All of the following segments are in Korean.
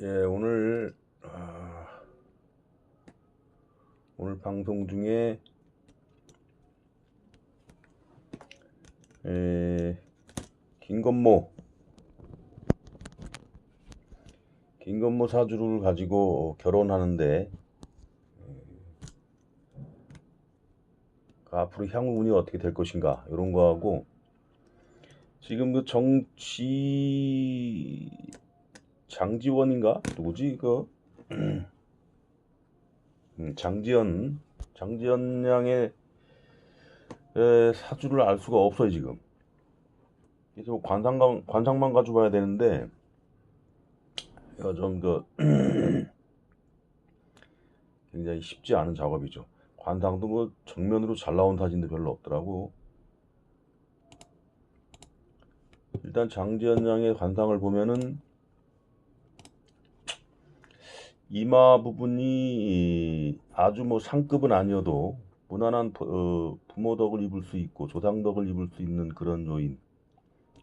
예, 오늘 방송 중에 예, 김건모 사주를 가지고 결혼하는데 그 앞으로 향후운이 어떻게 될 것인가 이런 거하고 지금 그 정치 장지원인가 누구지 장지연 양의 사주를 알 수가 없어요 지금. 그래서 뭐 관상만 가지고 봐야 되는데 이거 좀그 굉장히 쉽지 않은 작업이죠. 관상도 뭐 정면으로 잘 나온 사진도 별로 없더라고. 일단 장지연 양의 관상을 보면은 이마 부분이 아주 뭐 상급은 아니어도 무난한 부모 덕을 입을 수 있고 조상 덕을 입을 수 있는 그런 요인.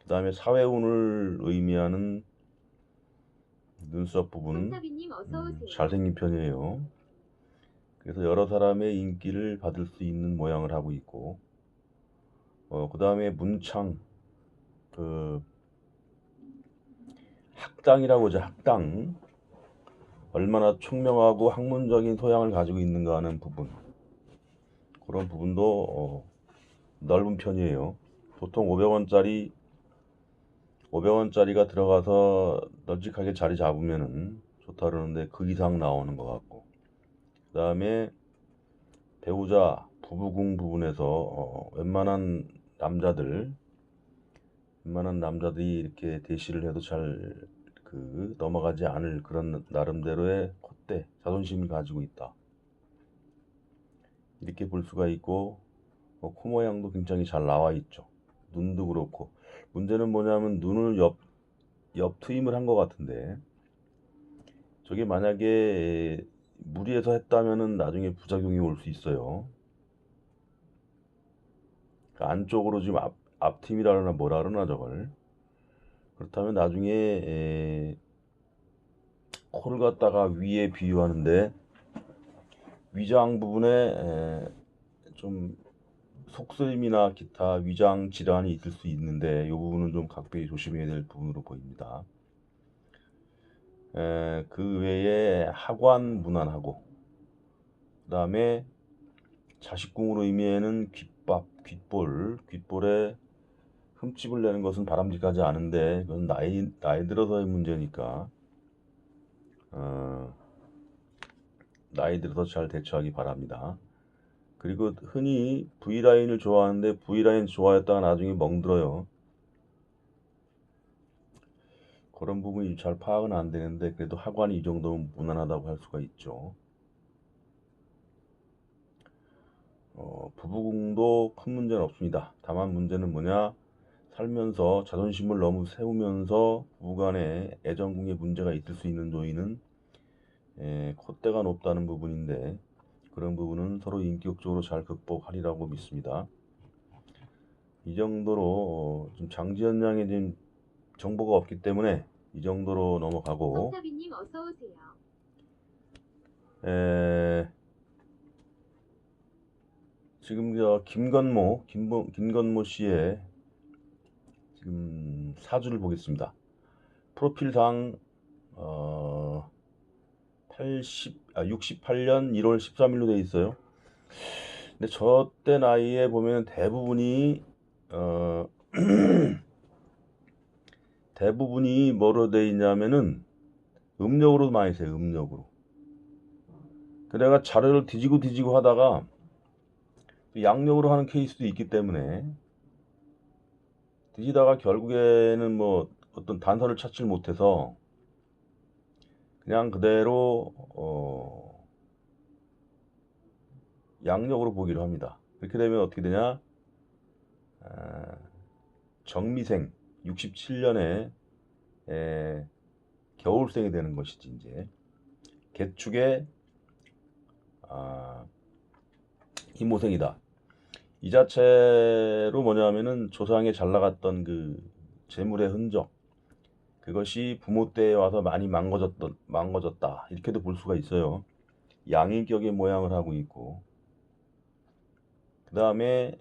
그 다음에 사회운을 의미하는 눈썹 부분 잘생긴 편이에요. 그래서 여러 사람의 인기를 받을 수 있는 모양을 하고 있고 그 다음에 문창 그 학당이라고 하죠. 학당 얼마나 총명하고 학문적인 소양을 가지고 있는가 하는 부분, 그런 부분도 넓은 편이에요. 보통 500원짜리가 들어가서 널찍하게 자리 잡으면은 좋다 그러는데 그 이상 나오는 것 같고, 그 다음에 배우자 부부궁 부분에서 웬만한 남자들이 이렇게 대시를 해도 잘 넘어가지 않을 그런 나름대로의 콧대, 자존심을 가지고 있다. 이렇게 볼 수가 있고, 코 모양도 굉장히 잘 나와 있죠. 눈도 그렇고. 문제는 뭐냐면 눈을 옆 트임을 한 것 같은데, 저게 만약에 무리해서 했다면은 나중에 부작용이 올 수 있어요. 그 안쪽으로 지금 앞 트임이라 그러나 뭐라 그러나 저걸. 그렇다면 나중에 코를 갖다가 위에 비유하는데 위장 부분에 좀 속쓰림이나 기타 위장 질환이 있을 수 있는데 이 부분은 좀 각별히 조심해야 될 부분으로 보입니다. 그 외에 하관 무난하고, 그 다음에 자식궁으로 의미하는 귓볼에 흠집을 내는 것은 바람직하지 않은데 그건 나이 들어서의 문제니까 나이 들어서 잘 대처하기 바랍니다. 그리고 흔히 V라인을 좋아하는데 V라인 좋아했다가 나중에 멍들어요. 그런 부분이 잘 파악은 안 되는데 그래도 하관이 이 정도면 무난하다고 할 수가 있죠. 부부궁도 큰 문제는 없습니다. 다만 문제는 뭐냐, 살면서 자존심을 너무 세우면서 부부간에 애정궁에 문제가 있을 수 있는 요인은 콧대가 높다는 부분인데 그런 부분은 서로 인격적으로 잘 극복하리라고 믿습니다. 이 정도로 좀 장지연 양의 지금 정보가 없기 때문에 이 정도로 넘어가고, 성사비님 어서 오세요. 지금 김건모 씨의 지금 사주를 보겠습니다. 프로필상 68년 1월 13일로 돼 있어요. 근데 저 때 나이에 보면 대부분이 뭐로 돼 있냐면은 음력으로 많이 써요. 음력으로. 그 내가 자료를 뒤지고 하다가 양력으로 하는 케이스도 있기 때문에 뒤지다가 결국에는 뭐 어떤 단서를 찾질 못해서 그냥 그대로 양력으로 보기로 합니다. 이렇게 되면 어떻게 되냐? 정미생 67년에 겨울생이 되는 것이지 이제 개축의 이모생이다. 이 자체로 뭐냐면은 조상에 잘 나갔던 그 재물의 흔적, 그것이 부모 때에 와서 많이 망가졌다. 이렇게도 볼 수가 있어요. 양인격의 모양을 하고 있고, 그 다음에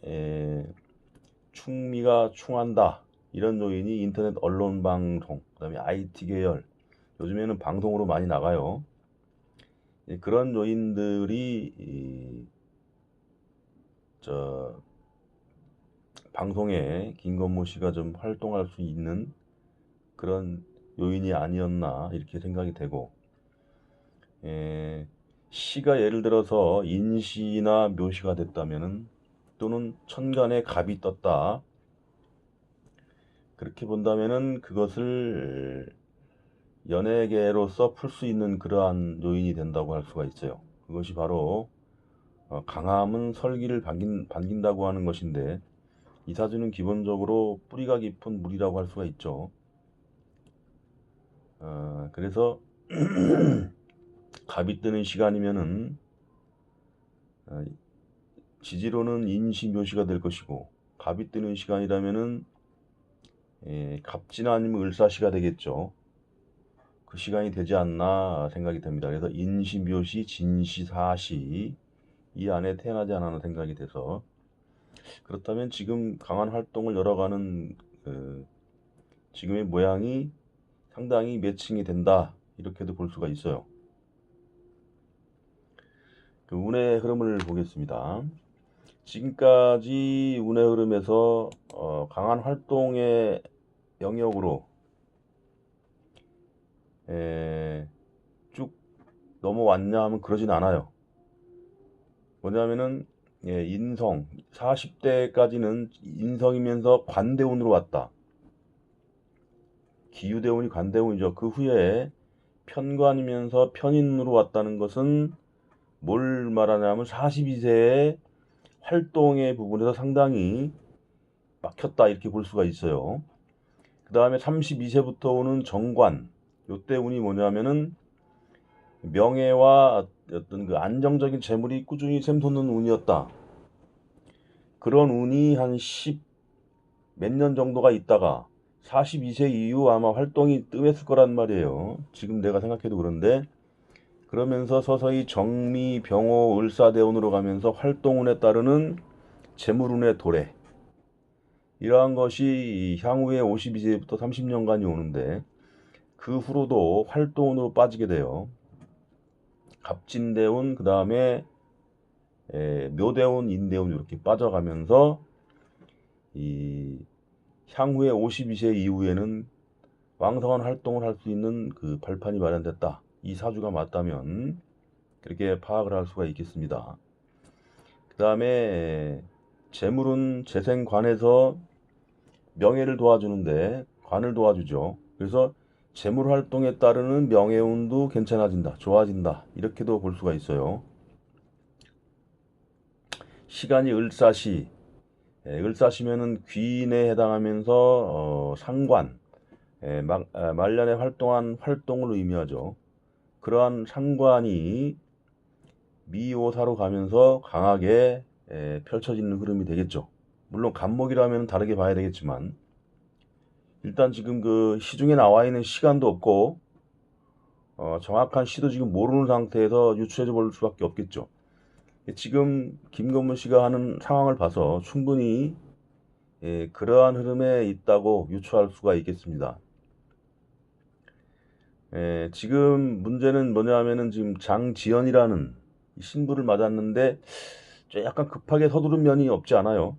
충미가 충한다. 이런 요인이 인터넷 언론 방송, 그 다음에 IT 계열, 요즘에는 방송으로 많이 나가요. 그런 요인들이 방송에 김건모 씨가 좀 활동할 수 있는 그런 요인이 아니었나 이렇게 생각이 되고, 시가 예를 들어서 인시나 묘시가 됐다면은, 또는 천간에 갑이 떴다, 그렇게 본다면은 그것을 연예계로서 풀 수 있는 그러한 요인이 된다고 할 수가 있어요. 그것이 바로 강함은 설기를 반긴다고 하는 것인데, 이 사주는 기본적으로 뿌리가 깊은 물이라고 할 수가 있죠. 그래서 갑이 뜨는 시간이면은 지지로는 인시묘시가 될 것이고, 갑이 뜨는 시간이라면은 갑진 아니면 을사시가 되겠죠. 그 시간이 되지 않나 생각이 됩니다. 그래서 인시묘시, 진시사시 이 안에 태어나지 않았나 생각이 돼서, 그렇다면 지금 강한 활동을 열어가는 지금의 모양이 상당히 매칭이 된다, 이렇게도 볼 수가 있어요. 그 운의 흐름을 보겠습니다. 지금까지 운의 흐름에서 강한 활동의 영역으로 쭉 넘어왔냐 하면 그러진 않아요. 뭐냐면은 인성, 40대까지는 인성이면서 관대운으로 왔다. 기유대운이 관대운이죠. 그 후에 편관이면서 편인으로 왔다는 것은 뭘 말하냐면 42세의 활동의 부분에서 상당히 막혔다, 이렇게 볼 수가 있어요. 그 다음에 32세부터 오는 정관, 요때 운이 뭐냐면은 명예와 어떤 그 안정적인 재물이 꾸준히 샘솟는 운이었다. 그런 운이 한 10 몇 년 정도가 있다가 42세 이후 아마 활동이 뜸했을 거란 말이에요. 지금 내가 생각해도 그런데, 그러면서 서서히 정미, 병호, 을사대운으로 가면서 활동운에 따르는 재물운의 도래, 이러한 것이 향후에 52세부터 30년간이 오는데, 그 후로도 활동운으로 빠지게 돼요. 갑진대운, 그 다음에 묘대운, 인대운 이렇게 빠져가면서 이 향후에 52세 이후에는 왕성한 활동을 할 수 있는 그 발판이 마련됐다. 이 사주가 맞다면 그렇게 파악을 할 수가 있겠습니다. 그 다음에 재물은 재생관에서 명예를 도와주는데 관을 도와주죠. 그래서 재물 활동에 따르는 명예운도 괜찮아진다, 좋아진다, 이렇게도 볼 수가 있어요. 시간이 을사시, 을사시면은 귀인에 해당하면서 상관, 말년에 활동한 활동을 의미하죠. 그러한 상관이 미오사로 가면서 강하게 펼쳐지는 흐름이 되겠죠. 물론 간목이라면 다르게 봐야 되겠지만, 일단 지금 그 시중에 나와 있는 시간도 없고 정확한 시도 지금 모르는 상태에서 유추해 볼 수밖에 없겠죠. 지금 김건모 씨가 하는 상황을 봐서 충분히 그러한 흐름에 있다고 유추할 수가 있겠습니다. 지금 문제는 뭐냐 하면은, 지금 장지연이라는 신부를 맞았는데 약간 급하게 서두른 면이 없지 않아요.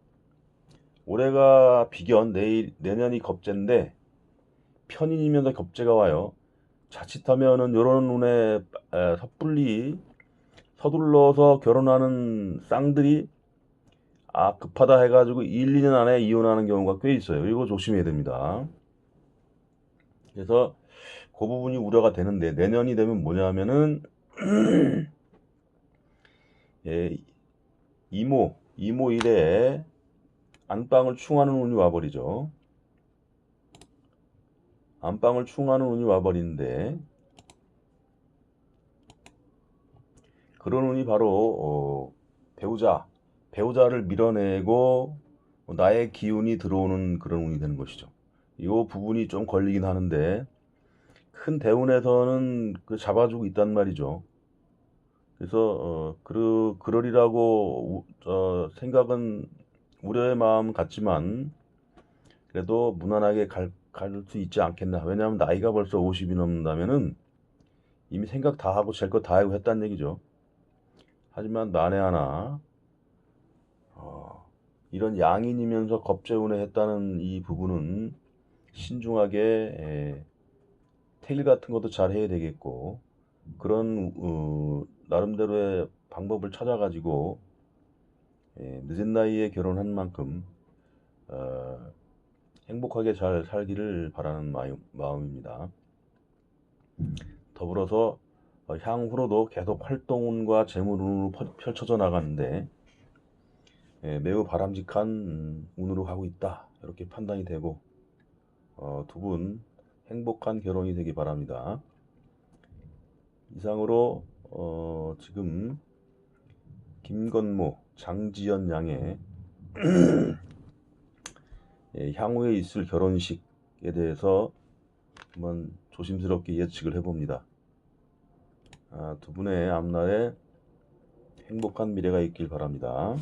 올해가 비견, 내년이 겁재인데 편인이면서 겁재가 와요. 자칫하면은 요런 운에 섣불리 서둘러서 결혼하는 쌍들이 급하다 해가지고 1, 2년 안에 이혼하는 경우가 꽤 있어요. 이거 조심해야 됩니다. 그래서 그 부분이 우려가 되는데, 내년이 되면 뭐냐면은 이모 일에 안방을 충하는 운이 와버리죠. 안방을 충하는 운이 와버리는데, 그런 운이 바로 배우자를 밀어내고 나의 기운이 들어오는 그런 운이 되는 것이죠. 이 부분이 좀 걸리긴 하는데, 큰 대운에서는 그 잡아주고 있단 말이죠. 그래서 그러리라고 생각은 우려의 마음 같지만 그래도 무난하게 갈 수 있지 않겠나. 왜냐하면 나이가 벌써 50이 넘는다면은 이미 생각 다 하고 잴 거 다 하고 했다는 얘기죠. 하지만 만에 하나 이런 양인이면서 겁재운에 했다는 이 부분은 신중하게 테일 같은 것도 잘 해야 되겠고 그런 나름대로의 방법을 찾아가지고 늦은 나이에 결혼한 만큼 행복하게 잘 살기를 바라는 마음입니다. 더불어서 향후로도 계속 활동운과 재물운으로 펼쳐져 나가는데 매우 바람직한 운으로 가고 있다. 이렇게 판단이 되고 두 분 행복한 결혼이 되기 바랍니다. 이상으로 지금 김건모, 장지연 양의 향후에 있을 결혼식에 대해서 한번 조심스럽게 예측을 해봅니다. 두 분의 앞날에 행복한 미래가 있길 바랍니다.